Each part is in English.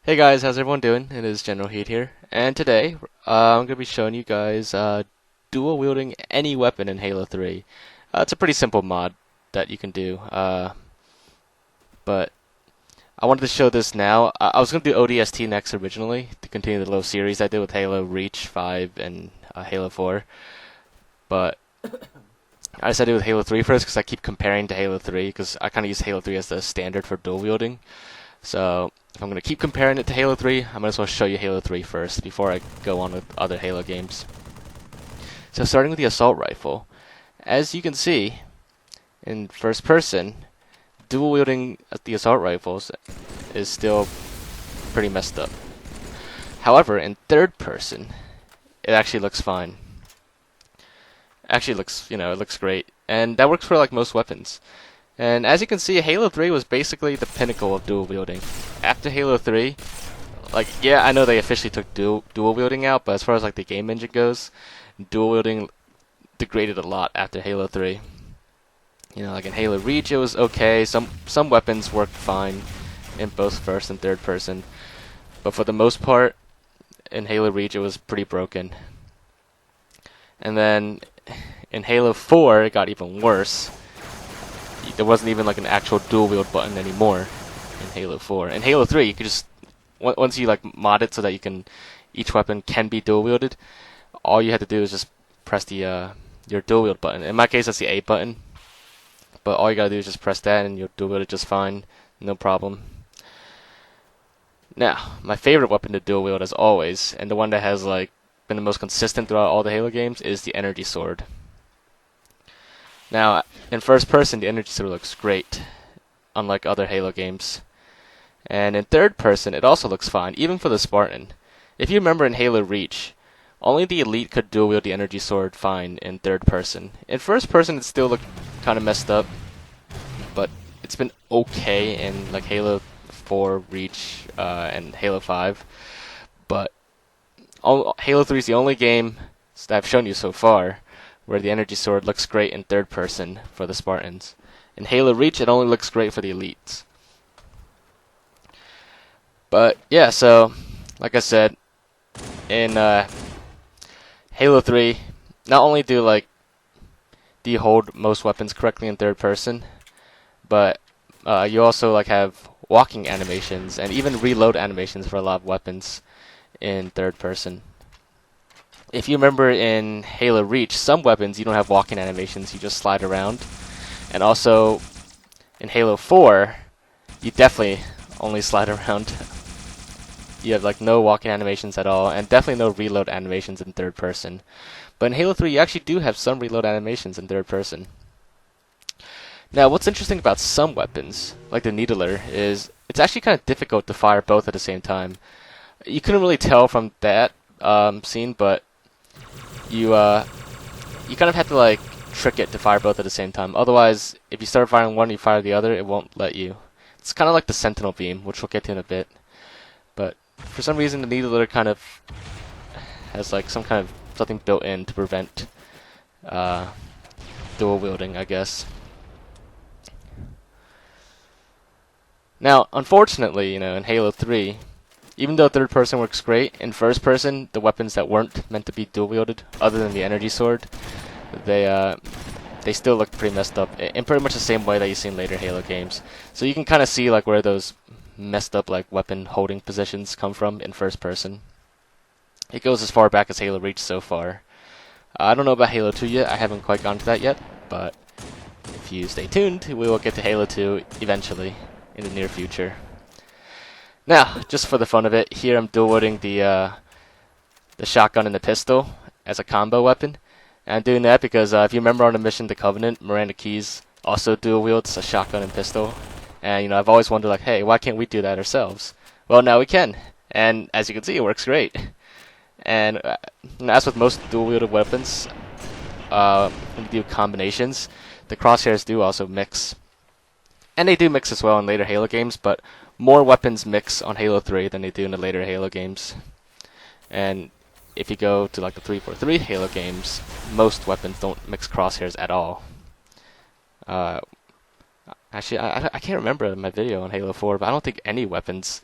Hey guys, how's everyone doing? It is Generalkidd here, and today I'm going to be showing you guys dual wielding any weapon in Halo 3. It's a pretty simple mod that you can do, but I wanted to show this now. I was going to do ODST next originally to continue the little series I did with Halo Reach 5 and Halo 4, but I decided to do with Halo 3 first because I keep comparing to Halo 3 because I kind of use Halo 3 as the standard for dual wielding. So if I'm going to keep comparing it to Halo 3, I might as well show you Halo 3 first before I go on with other Halo games. So starting with the assault rifle, as you can see in first person, dual wielding the assault rifles is still pretty messed up. However, in third person, it actually looks fine. Actually looks, it looks great. And that works for like most weapons. And as you can see, Halo 3 was basically the pinnacle of dual wielding. After Halo 3, yeah, I know they officially took dual wielding out, but as far as like the game engine goes, dual wielding degraded a lot after Halo 3. Like in Halo Reach, it was okay. Some weapons worked fine in both first and third person, but for the most part, in Halo Reach, it was pretty broken. And then in Halo 4, it got even worse. There wasn't even like an actual dual wield button anymore in Halo 4. In Halo 3, you could just once you like mod it so that each weapon can be dual wielded, all you had to do is just press the your dual wield button. In my case, that's the A button, but all you gotta do is just press that and you'll dual wield it just fine, no problem. Now, my favorite weapon to dual wield, as always, and the one that has like been the most consistent throughout all the Halo games, is the energy sword. Now, in first person, the energy sword looks great, unlike other Halo games. And in third person, it also looks fine, even for the Spartan. If you remember in Halo Reach, only the elite could dual wield the energy sword fine in third person. In first person, it still looked kind of messed up, but it's been okay in like Halo 4, Reach, and Halo 5. But Halo 3 is the only game that I've shown you so far where the energy sword looks great in third person for the Spartans. In Halo Reach, it only looks great for the elites. But yeah, so like I said, in Halo 3, not only do you hold most weapons correctly in third person, but you also have walking animations and even reload animations for a lot of weapons in third person. If you remember in Halo Reach, some weapons you don't have walking animations, you just slide around. And also, in Halo 4, you definitely only slide around. You have no walking animations at all, and definitely no reload animations in third person. But in Halo 3, you actually do have some reload animations in third person. Now, what's interesting about some weapons, like the Needler, is it's actually kind of difficult to fire both at the same time. You couldn't really tell from that scene, but you kind of have to trick it to fire both at the same time. Otherwise, if you start firing one and you fire the other, it won't let you. It's kind of like the Sentinel beam, which we'll get to in a bit. But for some reason, the Needler kind of has something built in to prevent dual wielding, I guess. Now, unfortunately, in Halo 3, even though third person works great, in first person, the weapons that weren't meant to be dual wielded, other than the energy sword, they still look pretty messed up in pretty much the same way that you see in later Halo games. So you can kind of see where those messed up weapon holding positions come from in first person. It goes as far back as Halo Reach so far. I don't know about Halo 2 yet. I haven't quite gone to that yet, but if you stay tuned, we will get to Halo 2 eventually in the near future. Now, just for the fun of it, here I'm dual wielding the shotgun and the pistol as a combo weapon. And I'm doing that because if you remember on the mission to Covenant, Miranda Keyes also dual wields a shotgun and pistol. And I've always wondered hey, why can't we do that ourselves? Well, now we can. And as you can see, it works great. And as with most dual wielded weapons, when you do combinations, the crosshairs do also mix. And they do mix as well in later Halo games, but more weapons mix on Halo 3 than they do in the later Halo games. And if you go to the 343 Halo games, most weapons don't mix crosshairs at all. Actually, I can't remember my video on Halo 4, but I don't think any weapons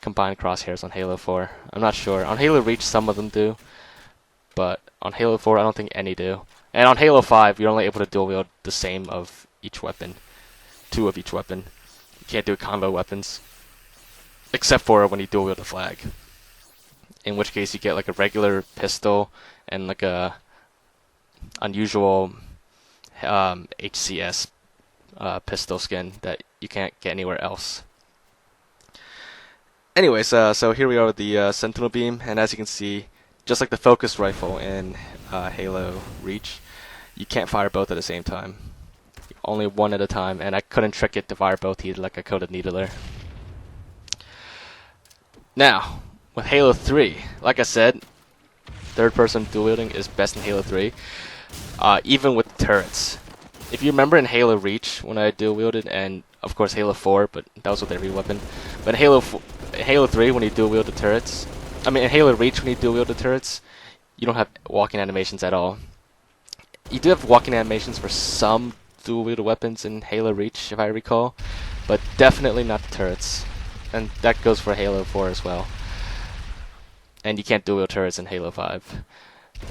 combined crosshairs on Halo 4. I'm not sure. On Halo Reach, some of them do, but on Halo 4, I don't think any do. And on Halo 5, you're only able to dual wield the same of each weapon, 2 of each weapon. You can't do combo weapons, except for when you dual wield a flag. In which case, you get like a regular pistol and like a unusual HCS pistol skin that you can't get anywhere else. Anyways, so here we are with the Sentinel Beam, and as you can see, just like the focus rifle in Halo Reach, you can't fire both at the same time. Only one at a time, and I couldn't trick it to fire both either like a Coded Needler. Now, with Halo 3, like I said, third-person dual wielding is best in Halo 3, even with turrets. If you remember in Halo Reach when I dual wielded, and of course Halo 4, but that was with every weapon. But in Halo 3, when you dual wield the turrets, in Halo Reach when you dual wield the turrets, you don't have walking animations at all. You do have walking animations for some dual wielded weapons in Halo Reach, if I recall, but definitely not the turrets. And that goes for Halo 4 as well. And you can't dual wield turrets in Halo 5.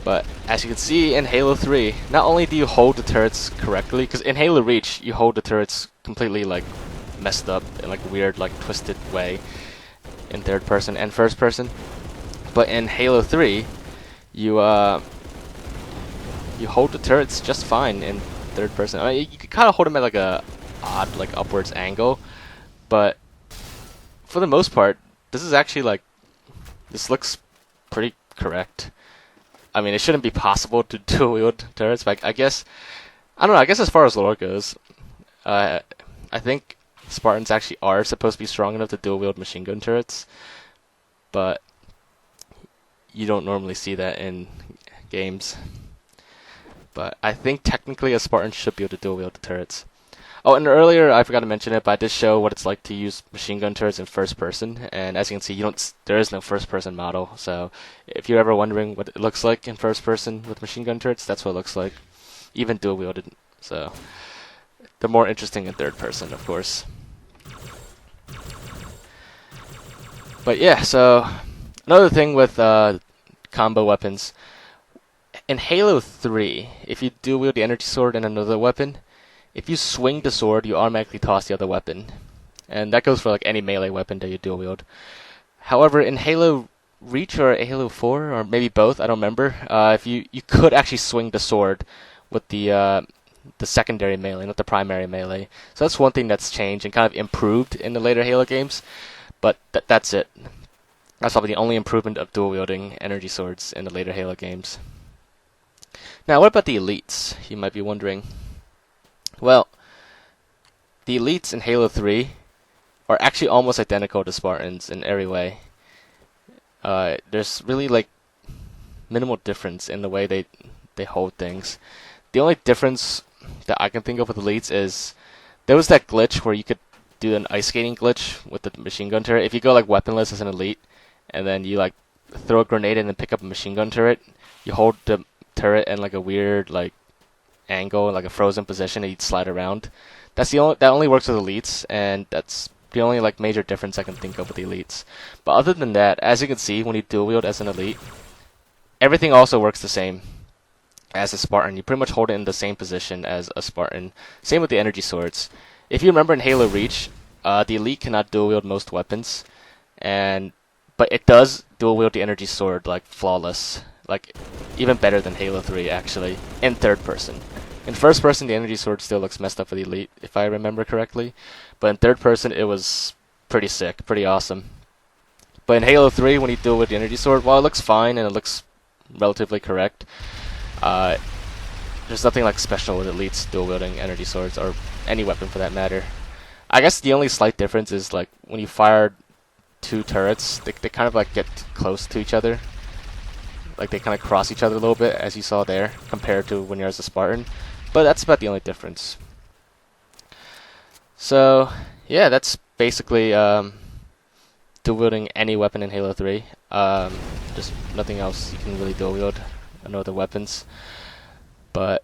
But as you can see in Halo 3, not only do you hold the turrets correctly, because in Halo Reach you hold the turrets completely like messed up in like a weird like twisted way in third person and first person, but in Halo 3 you hold the turrets just fine in third person. I mean, you can kind of hold them at like a odd like upwards angle, but for the most part this is actually like, this looks pretty correct. I mean, it shouldn't be possible to dual wield turrets, but I guess, I don't know, I guess as far as lore goes, I think Spartans actually are supposed to be strong enough to dual wield machine gun turrets, but you don't normally see that in games. But I think technically a Spartan should be able to dual wield the turrets. Oh, and earlier I forgot to mention it, but I did show what it's like to use machine gun turrets in first person, and as you can see, there is no first person model. So if you're ever wondering what it looks like in first person with machine gun turrets, that's what it looks like, even dual wielded. So they're more interesting in third person, of course. But yeah, so another thing with combo weapons in Halo 3, if you dual wield the energy sword and another weapon, if you swing the sword, you automatically toss the other weapon. And that goes for like any melee weapon that you dual wield. However, in Halo Reach or Halo 4, or maybe both, I don't remember, if you could actually swing the sword with the secondary melee, not the primary melee. So that's one thing that's changed and kind of improved in the later Halo games. But that's it. That's probably the only improvement of dual wielding energy swords in the later Halo games. Now, what about the elites? You might be wondering. Well, the elites in Halo 3 are actually almost identical to Spartans in every way. There's really like minimal difference in the way they hold things. The only difference that I can think of with elites is there was that glitch where you could do an ice skating glitch with the machine gun turret. If you go like weaponless as an elite, and then you like throw a grenade and then pick up a machine gun turret, you hold the turret in like a weird like angle, like a frozen position, and you'd slide around. That only works with elites, and that's the only like major difference I can think of with the elites. But other than that, as you can see, when you dual wield as an elite, everything also works the same as a Spartan. You pretty much hold it in the same position as a Spartan. Same with the energy swords. If you remember in Halo Reach, the elite cannot dual wield most weapons, but it does dual wield the energy sword like flawless, like even better than Halo 3 actually, in third person. In first person, the energy sword still looks messed up for the elite, if I remember correctly, but in third person, it was pretty sick, pretty awesome. But in Halo 3, when you dual wield the energy sword, while it looks fine and it looks relatively correct, there's nothing like special with elites dual wielding energy swords, or any weapon for that matter. I guess the only slight difference is like when you fire two turrets, they kind of like get close to each other. Like they kind of cross each other a little bit, as you saw there, compared to when you're as a Spartan. But that's about the only difference. So yeah, that's basically dual wielding any weapon in Halo 3. Just nothing else you can really dual wield, no other weapons. But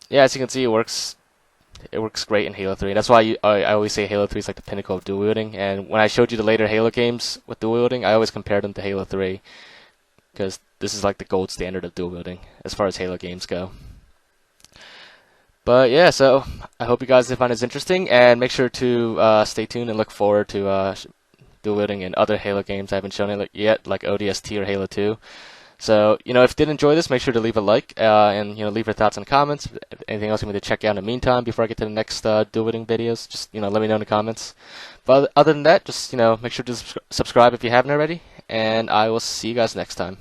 yeah, as you can see, it works It works great in Halo 3. That's why I always say Halo 3 is like the pinnacle of dual wielding. And when I showed you the later Halo games with dual wielding, I always compared them to Halo 3 because this is like the gold standard of dual wielding as far as Halo games go. But yeah, so I hope you guys did find this interesting, and make sure to stay tuned and look forward to dual wielding in other Halo games I haven't shown it yet, like ODST or Halo 2. So, if you did enjoy this, make sure to leave a like and leave your thoughts in the comments. If anything else you want me to check out in the meantime before I get to the next dual wielding videos, just let me know in the comments. But other than that, just make sure to subscribe if you haven't already, and I will see you guys next time.